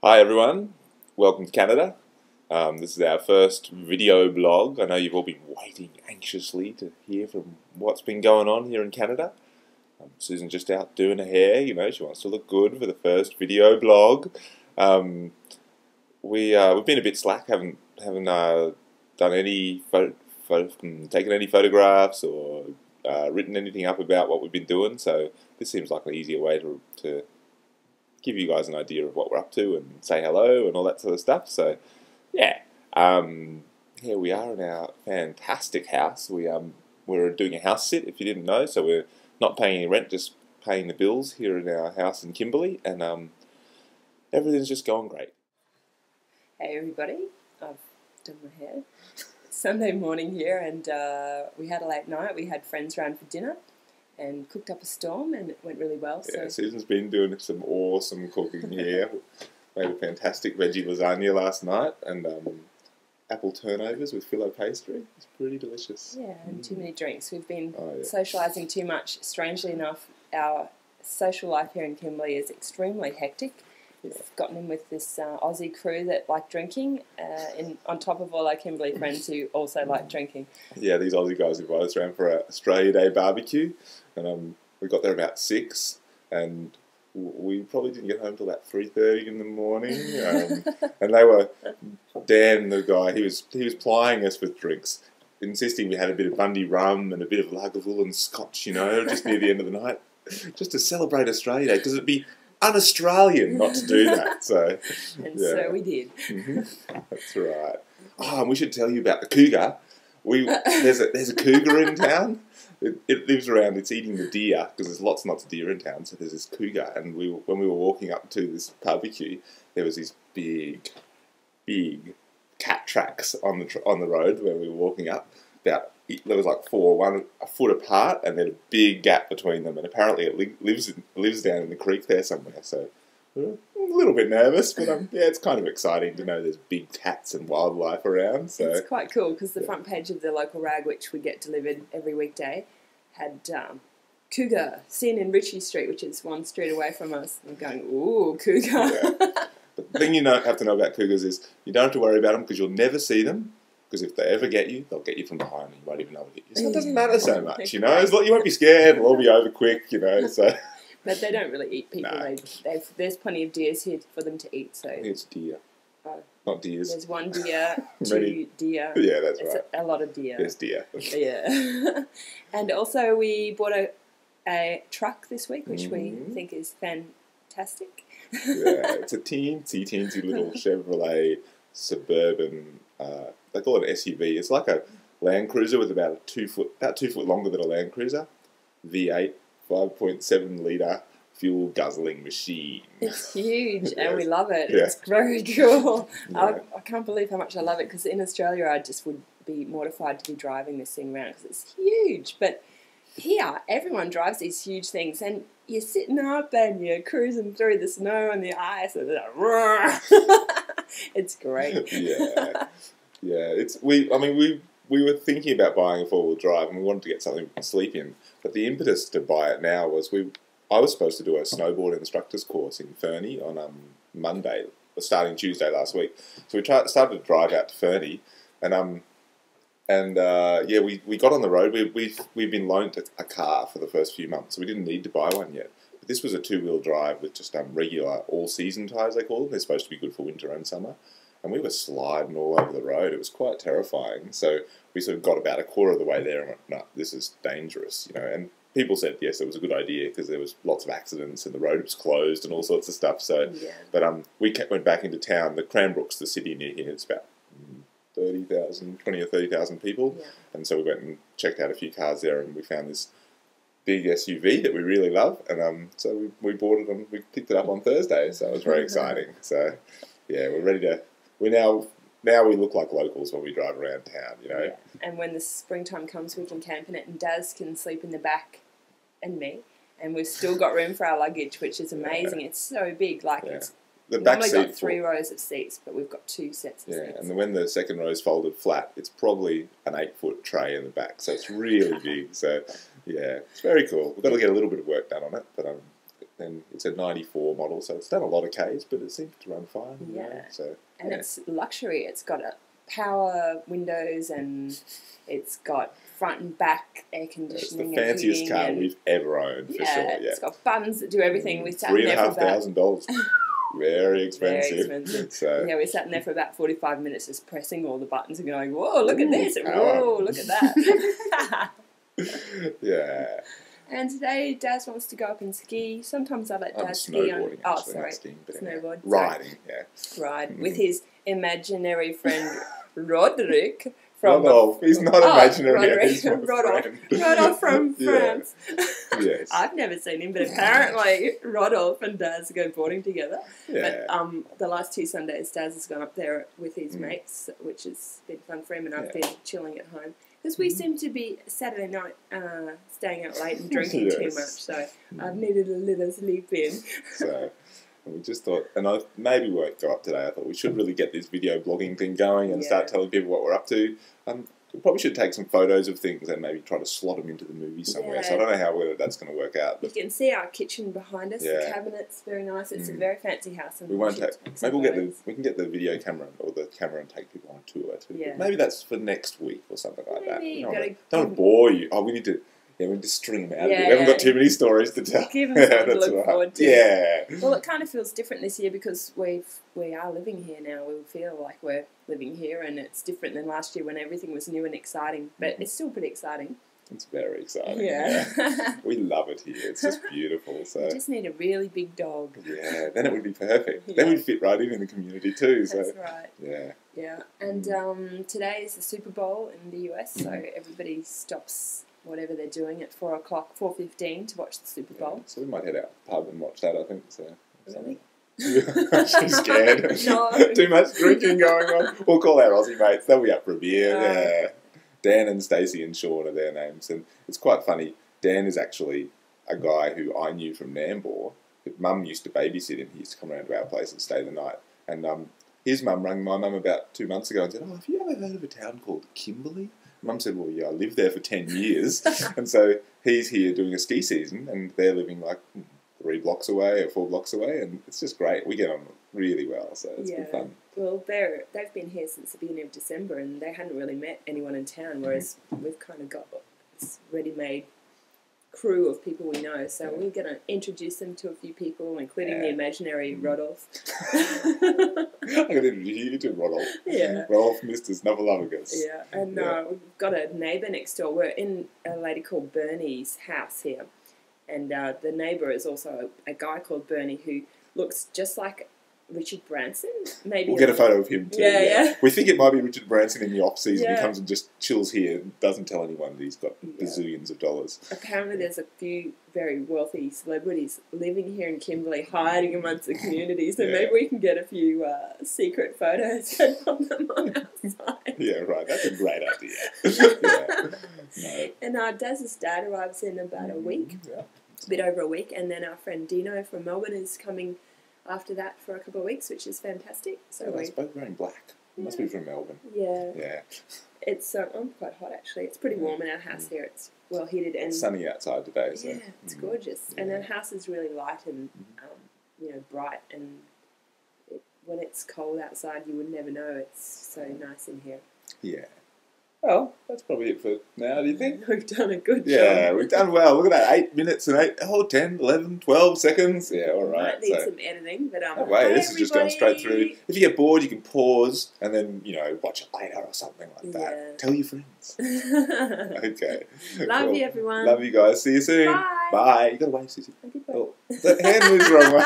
Hi everyone, welcome to Canada. This is our first video blog. I know you've all been waiting anxiously to hear from what's been going on here in Canada. Susan's just out doing her hair, she wants to look good for the first video blog. We've been a bit slack, haven't done any taken any photographs or written anything up about what we've been doing, so this seems like an easier way to give you guys an idea of what we're up to and say hello and all that sort of stuff. So, yeah, here we are in our fantastic house. We're doing a house sit, if you didn't know, so we're not paying any rent, just paying the bills here in our house in Kimberley, and everything's just going great. Hey everybody, I've done my hair. Sunday morning here, and we had a late night. We had friends round for dinner and cooked up a storm, and it went really well. Yeah, Susan's been doing some awesome cooking here. Made a fantastic veggie lasagna last night, and apple turnovers with filo pastry. It's pretty delicious. Yeah, and too many drinks. We've been socialising too much. Strangely enough, our social life here in Kimberley is extremely hectic. We've gotten in with this Aussie crew that like drinking, on top of all our Kimberley friends who also like drinking. Yeah, these Aussie guys invited us around for our Australia Day barbecue, and we got there about 6, and we probably didn't get home till about 3:30 in the morning. And they were, Dan, the guy, he was plying us with drinks, insisting we had a bit of Bundy rum and a bit of Lagavulin scotch, just near the end of the night, just to celebrate Australia Day, because it'd be un-Australian not to do that. So, so we did. That's right. Oh, and we should tell you about the cougar. There's a cougar in town. It lives around. It's eating the deer because there's lots and lots of deer in town. So there's this cougar, and when we were walking up to this barbecue, there was these big cat tracks on the road where we were walking up. There was like 4, a foot apart, and then a big gap between them. And apparently it lives down in the creek there somewhere. So we're a little bit nervous, but it's kind of exciting to know there's big cats and wildlife around. So it's quite cool because the front page of the local rag, which we get delivered every weekday, had cougar seen in Ritchie Street, which is 1 street away from us. I'm going, ooh, cougar. Yeah. The thing you have to know about cougars is you don't have to worry about them because you'll never see them. Because if they ever get you, they'll get you from behind and you won't even know what hit you. So it doesn't matter so much, You won't be scared, it'll all be over quick, So. But they don't really eat people. No. There's plenty of deers here for them to eat. So I think it's deer, not deers. There's 1 deer, 2 deer. Yeah, that's right. A lot of deer. There's deer. Yeah. And also we bought a truck this week, which we think is fantastic. Yeah, it's a teensy little Chevrolet Suburban. They call it an SUV. It's like a Land Cruiser with about 2 foot longer than a Land Cruiser. V8, 5.7 litre fuel guzzling machine. It's huge, and we love it. Yeah. It's very cool. Yeah. I can't believe how much I love it, because in Australia I just would be mortified to be driving this thing around because it's huge. But here, everyone drives these huge things, and you're sitting up and you're cruising through the snow and the ice, and it's great. Yeah. We were thinking about buying a 4-wheel drive, and we wanted to get something we could sleep in. But the impetus to buy it now was I was supposed to do a snowboard instructor's course in Fernie on Monday, starting Tuesday last week. So we started to drive out to Fernie, and we got on the road. We've been loaned a car for the first few months, so we didn't need to buy one yet. But this was a 2-wheel drive with just regular all-season tyres, they call them. They're supposed to be good for winter and summer. And we were sliding all over the road. It was quite terrifying. So we sort of got about a quarter of the way there and went, no, this is dangerous, And people said, yes, it was a good idea because there was lots of accidents and the road was closed and all sorts of stuff. So, but we went back into town. The Cranbrook's the city near here. It's about 20 or 30,000 people. Yeah. And so we went and checked out a few cars there, and we found this big SUV that we really love. And so we bought it and we picked it up on Thursday. So it was very exciting. So, yeah, we're ready to... Now we look like locals when we drive around town, Yeah. And when the springtime comes, we can camp in it, and Daz can sleep in the back, and me. And we've still got room for our luggage, which is amazing. Yeah. It's so big. It's normally got 3 rows of seats, but we've got 2 sets of seats. Yeah, and when the second row is folded flat, it's probably an 8-foot tray in the back, so it's really big. So, yeah, it's very cool. We've got to get a little bit of work done on it, but then it's a 94 model, so it's done a lot of Ks, but it seems to run fine. Yeah. You know, so, and it's luxury. It's got a power windows and it's got front and back air conditioning. It's the fanciest car we've ever owned, for sure. Yeah, it's got buttons that do everything. We sat in there for $3,500. Very expensive. Very expensive. So. Yeah, we sat in there for about 45 minutes just pressing all the buttons and going, whoa, look at this. Whoa, look at that. Yeah. And today, Daz wants to go up and ski. Sometimes I let Daz ski on. Oh, sorry. Skiing, snowboard. Riding, yeah. Ride with his imaginary friend Roderick. Rodolphe. He's not imaginary. He's Rodolphe from France. Yes. I've never seen him, but apparently Rodolphe and Daz go boarding together. Yeah. But the last 2 Sundays, Daz has gone up there with his mates, which has been fun for him, and I've been chilling at home. Because we seem to be Saturday night staying out late and drinking too much, so I've needed a little sleep in. So, and we just thought, and I maybe won't go up today. I thought we should really get this video blogging thing going and start telling people what we're up to. We probably should take some photos of things and maybe try to slot them into the movie somewhere. Yeah. So I don't know how that's going to work out. But you can see our kitchen behind us. The cabinet's very nice. It's a very fancy house. And we won't take. Maybe we can get the video camera or the camera and take people on a tour too. Yeah. Maybe that's for next week or something like that. We don't want to bore you. Oh, we need to. Yeah, we need to string them out. We haven't got too many stories to tell. Give them something to look forward to. Yeah. Well, it kind of feels different this year because we are living here now. We feel like we're living here, and it's different than last year when everything was new and exciting. But it's still pretty exciting. It's very exciting. Yeah. We love it here. It's just beautiful. So we just need a really big dog. Yeah, then it would be perfect. Yeah. Then we'd fit right in the community too. So. That's right. Yeah. Yeah, and today is the Super Bowl in the US, so everybody stops whatever they're doing at 4 o'clock, 4:15 to watch the Super Bowl. Yeah, so we might head out to the pub and watch that, I think. So. Really? She's scared. No. Too much drinking going on. We'll call our Aussie mates. They'll be up for a beer. Yeah. Dan and Stacey and Sean are their names. And it's quite funny. Dan is actually a guy who I knew from Nambour. Mum used to babysit him. He used to come around to our place and stay the night. And his mum rang my mum about 2 months ago and said, have you ever heard of a town called Kimberley? Mum said, well, yeah, I lived there for 10 years. And so he's here doing a ski season and they're living like 3 blocks away or 4 blocks away. And it's just great. We get on really well, so it's good fun. Well, they've been here since the beginning of December and they hadn't really met anyone in town, whereas we've kind of got this ready-made crew of people we know. So we're going to introduce them to a few people, including the imaginary Rodolphe. I'm going to introduce you to Rodolphe. Yeah. Rodolphe Mr. Snuffleupagus. Yeah, and we've got a neighbour next door. We're in a lady called Bernie's house here. And the neighbour is also a guy called Bernie who looks just like Richard Branson. Maybe we'll get a photo of him too. Yeah. We think it might be Richard Branson in the off season. He comes and just chills here and doesn't tell anyone that he's got bazillions of dollars. Apparently there's a few very wealthy celebrities living here in Kimberley, hiding amongst the community, so maybe we can get a few secret photos and put them on our site. Yeah, right. That's a great idea. And Daz's dad arrives in about a week, a bit over a week, and then our friend Dino from Melbourne is coming after that for a couple of weeks, which is fantastic. So they're both wearing black. Must be from Melbourne. Yeah. Yeah. It's quite hot actually. It's pretty warm in our house here. It's well heated and it's sunny outside today. So. Yeah, it's gorgeous. And our house is really light and bright. And when it's cold outside, you would never know. It's so nice in here. Yeah. Well, that's probably it for now, do you think? We've done a good job. Yeah, we've done well. Look at that, 8 minutes and 10, 11, 12 seconds. Yeah, all right. Might need some editing, but no way, this is just going straight through. If you get bored, you can pause and then, watch it later or something like that. Yeah. Tell your friends. Okay. Love you, everyone. Love you guys. See you soon. Bye. Bye. You got to wave, Susie. Okay, oh, the hand moves the wrong way.